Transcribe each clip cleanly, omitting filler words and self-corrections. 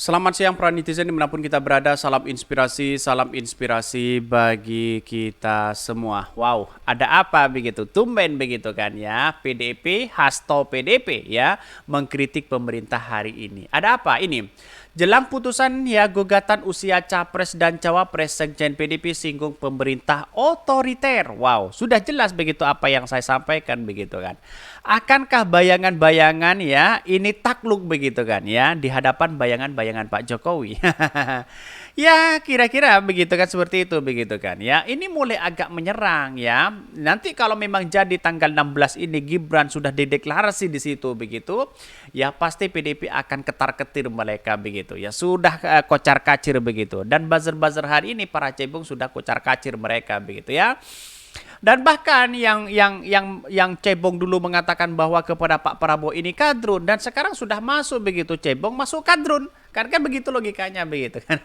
Selamat siang para netizen dimanapun kita berada, salam inspirasi bagi kita semua. Wow, ada apa begitu? Tumben begitu kan ya, PDIP, Hasto PDIP ya, mengkritik pemerintah hari ini. Ada apa ini? Jelang putusan ya gugatan usia Capres dan Cawapres, Sekjen PDIP singgung pemerintah otoriter. Wow, sudah jelas begitu apa yang saya sampaikan begitu kan. Akankah bayangan-bayangan ya ini takluk begitu kan ya di hadapan bayangan-bayangan Pak Jokowi? Ya, kira-kira begitu kan seperti itu begitu kan ya. Ini mulai agak menyerang ya. Nanti kalau memang jadi tanggal 16 ini Gibran sudah dideklarasi di situ begitu, ya pasti PDIP akan ketar-ketir mereka begitu ya. Sudah kocar-kacir begitu. Dan buzzer-buzzer hari ini para cebong sudah kocar-kacir mereka begitu ya. Dan bahkan yang cebong dulu mengatakan bahwa kepada Pak Prabowo ini kadrun dan sekarang sudah masuk begitu cebong masuk kadrun. Kan begitu logikanya begitu kan.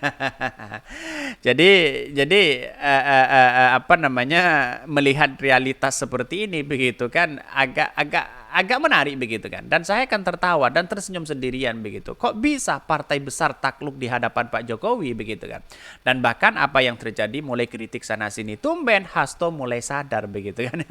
Apa namanya melihat realitas seperti ini begitu kan agak menarik begitu kan. Dan saya kan tertawa dan tersenyum sendirian begitu. Kok bisa partai besar takluk di hadapan Pak Jokowi begitu kan. Dan bahkan apa yang terjadi mulai kritik sana sini. Tumben Hasto mulai sadar begitu kan.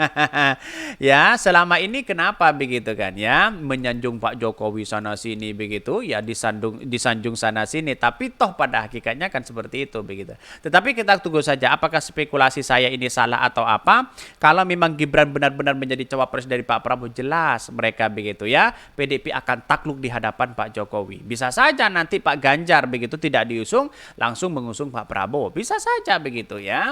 Ya, selama ini kenapa begitu kan ya menyanjung Pak Jokowi sana sini begitu ya disanjung sana sini, tapi toh pada hakikatnya kan seperti itu begitu. Tetapi kita tunggu saja apakah spekulasi saya ini salah atau apa. Kalau memang Gibran benar-benar menjadi cawapres dari Pak Prabowo, jelas mereka begitu ya PDIP akan takluk di hadapan Pak Jokowi. Bisa saja nanti Pak Ganjar begitu tidak diusung, langsung mengusung Pak Prabowo, bisa saja begitu ya.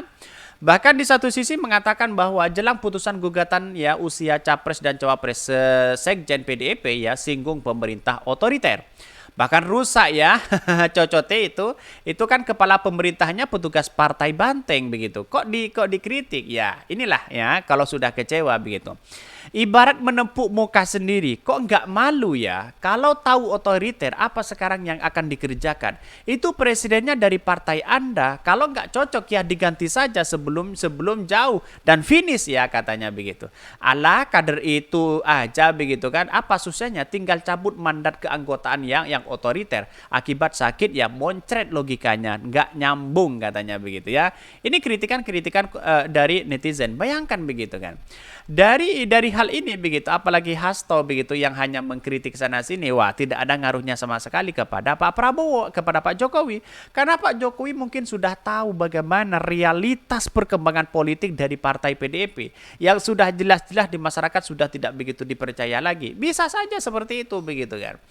Bahkan di satu sisi mengatakan bahwa jelang putusan gugatan ya usia Capres dan Cawapres, Sekjen PDIP ya singgung pemerintah otoriter. Bahkan rusak ya, Cocote itu kan kepala pemerintahnya petugas partai banteng begitu. Kok dikritik ya? Inilah ya kalau sudah kecewa begitu. Ibarat menempuk muka sendiri, kok nggak malu ya? Kalau tahu otoriter, apa sekarang yang akan dikerjakan? Itu presidennya dari partai Anda. Kalau nggak cocok ya diganti saja sebelum jauh dan finish ya katanya begitu. Alah kader itu aja begitu kan? Apa susahnya? Tinggal cabut mandat keanggotaan yang otoriter. Akibat sakit ya moncret logikanya, nggak nyambung katanya begitu ya. Ini kritikan-kritikan dari netizen. Bayangkan begitu kan? Dari hal ini begitu, apalagi Hasto begitu yang hanya mengkritik sana sini, wah tidak ada ngaruhnya sama sekali kepada Pak Prabowo, kepada Pak Jokowi. Karena Pak Jokowi mungkin sudah tahu bagaimana realitas perkembangan politik dari partai PDIP yang sudah jelas-jelas di masyarakat sudah tidak begitu dipercaya lagi. Bisa saja seperti itu begitu kan.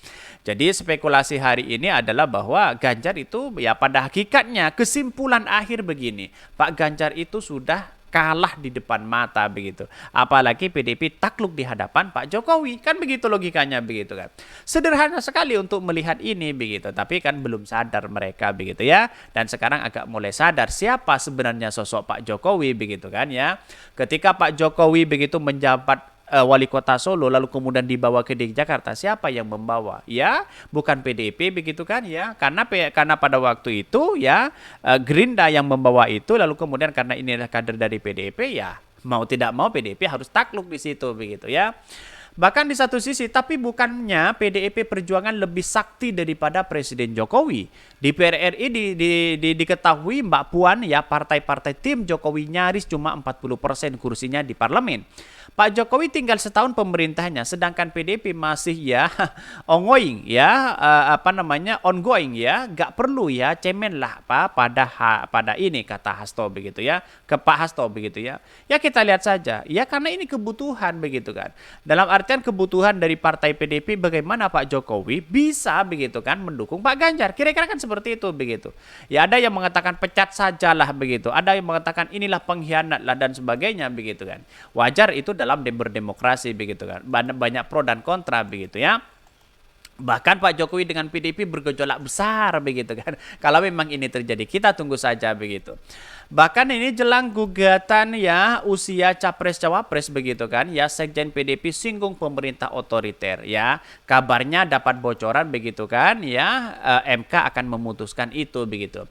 Jadi spekulasi hari ini adalah bahwa Ganjar itu ya pada hakikatnya kesimpulan akhir begini, Pak Ganjar itu sudah kalah di depan mata begitu. Apalagi PDIP takluk di hadapan Pak Jokowi. Kan begitu logikanya begitu kan. Sederhana sekali untuk melihat ini begitu. Tapi kan belum sadar mereka begitu ya. Dan sekarang agak mulai sadar siapa sebenarnya sosok Pak Jokowi begitu kan ya. Ketika Pak Jokowi begitu menjabat wali kota Solo lalu kemudian dibawa ke DKI Jakarta, siapa yang membawa? Ya, bukan PDIP begitu kan ya. Karena pada waktu itu ya Gerinda yang membawa itu lalu kemudian karena ini adalah kader dari PDIP ya mau tidak mau PDIP harus takluk di situ begitu ya. Bahkan di satu sisi, tapi bukannya PDIP Perjuangan lebih sakti daripada Presiden Jokowi. Di DPR RI diketahui Mbak Puan ya partai-partai tim Jokowi nyaris cuma 40% kursinya di parlemen. Pak Jokowi tinggal setahun pemerintahnya, sedangkan PDIP masih ya ongoing ya ongoing ya, gak perlu ya cemen lah pada ini kata Hasto begitu ya, ke Pak Hasto begitu ya. Ya kita lihat saja ya karena ini kebutuhan begitu kan. Dalam artian kebutuhan dari partai PDIP bagaimana Pak Jokowi bisa begitu kan mendukung Pak Ganjar. Kira-kira kan seperti itu begitu. Ya ada yang mengatakan pecat sajalah begitu. Ada yang mengatakan inilah pengkhianat lah dan sebagainya begitu kan. Wajar itu dalam berdemokrasi begitu kan. Banyak pro dan kontra begitu ya. Bahkan Pak Jokowi dengan PDIP bergejolak besar begitu kan. Kalau memang ini terjadi, kita tunggu saja begitu. Bahkan ini jelang gugatan ya usia Capres Cawapres begitu kan. Ya Sekjen PDIP singgung pemerintah otoriter ya. Kabarnya dapat bocoran begitu kan ya MK akan memutuskan itu begitu.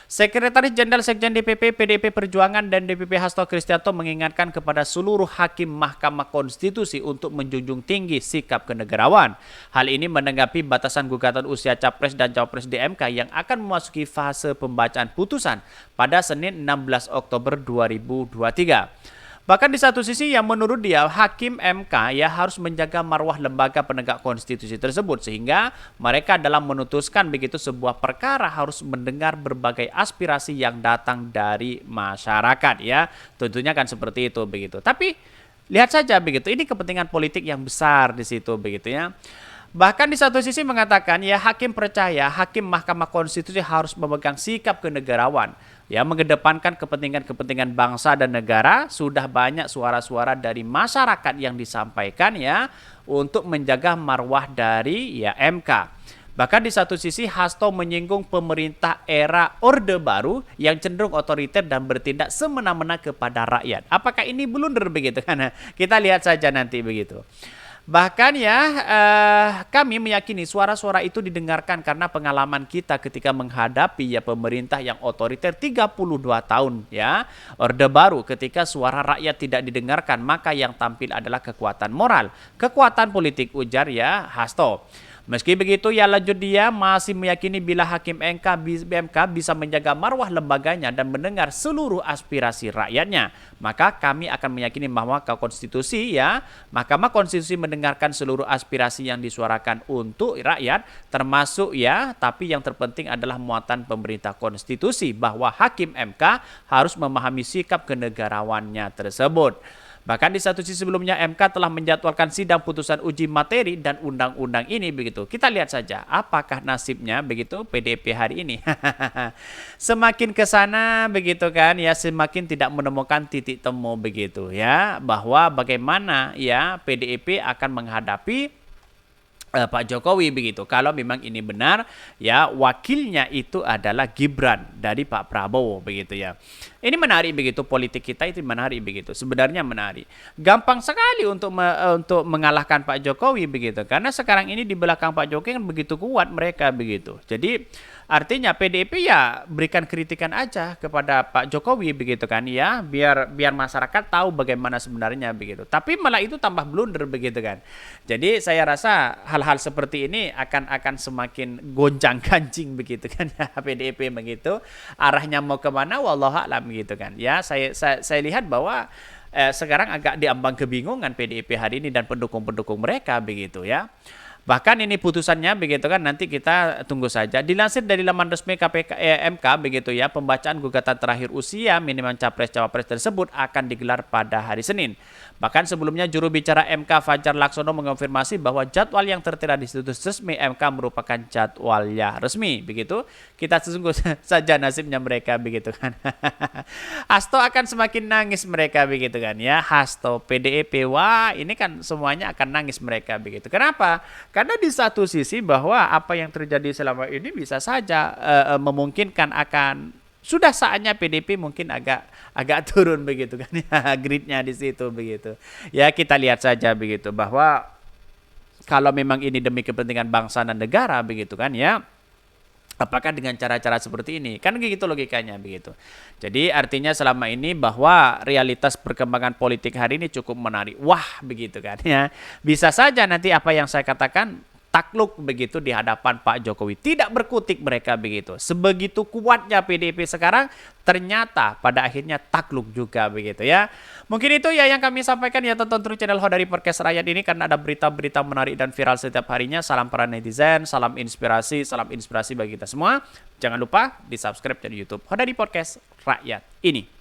Sekretaris Jenderal Sekjen DPP PDIP Perjuangan dan DPP Hasto Kristianto mengingatkan kepada seluruh hakim Mahkamah Konstitusi untuk menjunjung tinggi sikap kenegarawan. Hal ini menanggapi batasan gugatan usia Capres dan Cawapres di MK yang akan memasuki fase pembacaan putusan pada Senin 16 Oktober 2023. Bahkan di satu sisi yang menurut dia hakim MK ya harus menjaga marwah lembaga penegak konstitusi tersebut sehingga mereka dalam memutuskan begitu sebuah perkara harus mendengar berbagai aspirasi yang datang dari masyarakat ya. Tentunya kan seperti itu begitu. Tapi lihat saja begitu ini kepentingan politik yang besar di situ begitu ya. Bahkan di satu sisi mengatakan ya hakim percaya hakim Mahkamah Konstitusi harus memegang sikap kenegarawan. Ya, mengedepankan kepentingan-kepentingan bangsa dan negara. Sudah banyak suara-suara dari masyarakat yang disampaikan ya untuk menjaga marwah dari ya MK. Bahkan di satu sisi Hasto menyinggung pemerintah era Orde Baru yang cenderung otoriter dan bertindak semena-mena kepada rakyat. Apakah ini blunder begitu kan? Kita lihat saja nanti begitu. Bahkan ya kami meyakini suara-suara itu didengarkan karena pengalaman kita ketika menghadapi ya pemerintah yang otoriter 32 tahun ya. Orde Baru ketika suara rakyat tidak didengarkan maka yang tampil adalah kekuatan moral, kekuatan politik ujar ya Hasto. Meski begitu, ya lanjut dia masih meyakini bila hakim MK bisa menjaga marwah lembaganya dan mendengar seluruh aspirasi rakyatnya, maka kami akan meyakini bahwa konstitusi ya, Mahkamah Konstitusi mendengarkan seluruh aspirasi yang disuarakan untuk rakyat, termasuk ya, tapi yang terpenting adalah muatan pemerintah konstitusi bahwa hakim MK harus memahami sikap kenegarawannya tersebut. Bahkan di satu sisi sebelumnya MK telah menjadwalkan sidang putusan uji materi dan undang-undang ini begitu. Kita lihat saja apakah nasibnya begitu PDIP hari ini. Semakin ke sana begitu kan ya semakin tidak menemukan titik temu begitu ya bahwa bagaimana ya PDIP akan menghadapi Pak Jokowi begitu. Kalau memang ini benar ya wakilnya itu adalah Gibran dari Pak Prabowo begitu ya. Ini menarik begitu politik kita itu menarik begitu. Sebenarnya menarik. Gampang sekali untuk mengalahkan Pak Jokowi begitu. Karena sekarang ini di belakang Pak Jokowi kan begitu kuat mereka begitu. Jadi artinya PDIP ya berikan kritikan aja kepada Pak Jokowi begitu kan ya biar masyarakat tahu bagaimana sebenarnya begitu. Tapi malah itu tambah blunder begitu kan. Jadi saya rasa hal-hal seperti ini akan semakin gonjang-ganjing begitu kan ya PDIP begitu. Arahnya mau kemana wallahualam gitu kan. Ya saya lihat bahwa sekarang agak diambang kebingungan PDIP hari ini dan pendukung-pendukung mereka begitu ya. Bahkan ini putusannya begitu kan nanti kita tunggu saja. Dilansir dari laman resmi MK begitu ya, pembacaan gugatan terakhir usia minimal capres-cawapres tersebut akan digelar pada hari Senin. Bahkan sebelumnya juru bicara MK Fajar Laksono mengonfirmasi bahwa jadwal yang tertera di situs resmi MK merupakan jadwalnya resmi begitu. Kita tunggu saja nasibnya mereka begitu kan. Hasto akan semakin nangis mereka begitu kan ya. Hasto PDIP wah ini kan semuanya akan nangis mereka begitu. Kenapa? Karena di satu sisi bahwa apa yang terjadi selama ini bisa saja memungkinkan akan sudah saatnya PDIP mungkin agak turun begitu kan ya gridnya di situ begitu. Ya kita lihat saja begitu bahwa kalau memang ini demi kepentingan bangsa dan negara begitu kan ya. Apakah dengan cara-cara seperti ini? Kan begitu logikanya begitu. Jadi artinya selama ini bahwa realitas perkembangan politik hari ini cukup menarik. Wah begitu kan ya. Bisa saja nanti apa yang saya katakan takluk begitu di hadapan Pak Jokowi. Tidak berkutik mereka begitu. Sebegitu kuatnya PDIP sekarang ternyata pada akhirnya takluk juga begitu ya. Mungkin itu ya yang kami sampaikan ya tonton terus channel Hodari Podcast Rakyat ini karena ada berita-berita menarik dan viral setiap harinya. Salam para netizen, salam inspirasi bagi kita semua. Jangan lupa di subscribe channel YouTube Hodari Podcast Rakyat ini.